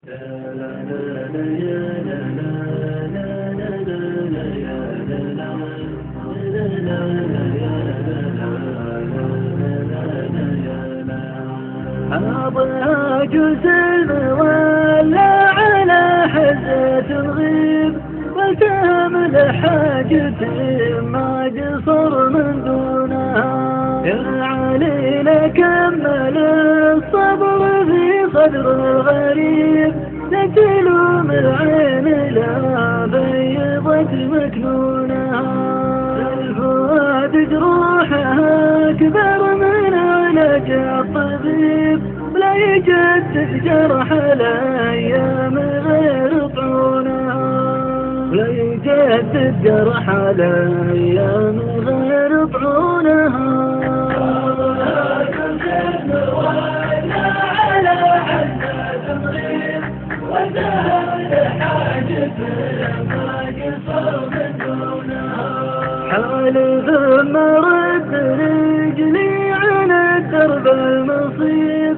أبغى جسم ولا على حزة الغيب وكامل حاجتي ما قصر من دونها. يا علي لكمل الصبر في صدر الغريب لتلوم العين لا بيضت مكنونها. الفؤاد جروحها أكبر من علاج الطبيب ولا يجدد جرح الأيام غير طعونها. ولا يجدد جرح الأيام غير طعونها. حالي ثم رد رجلي عن الدرب المصيب.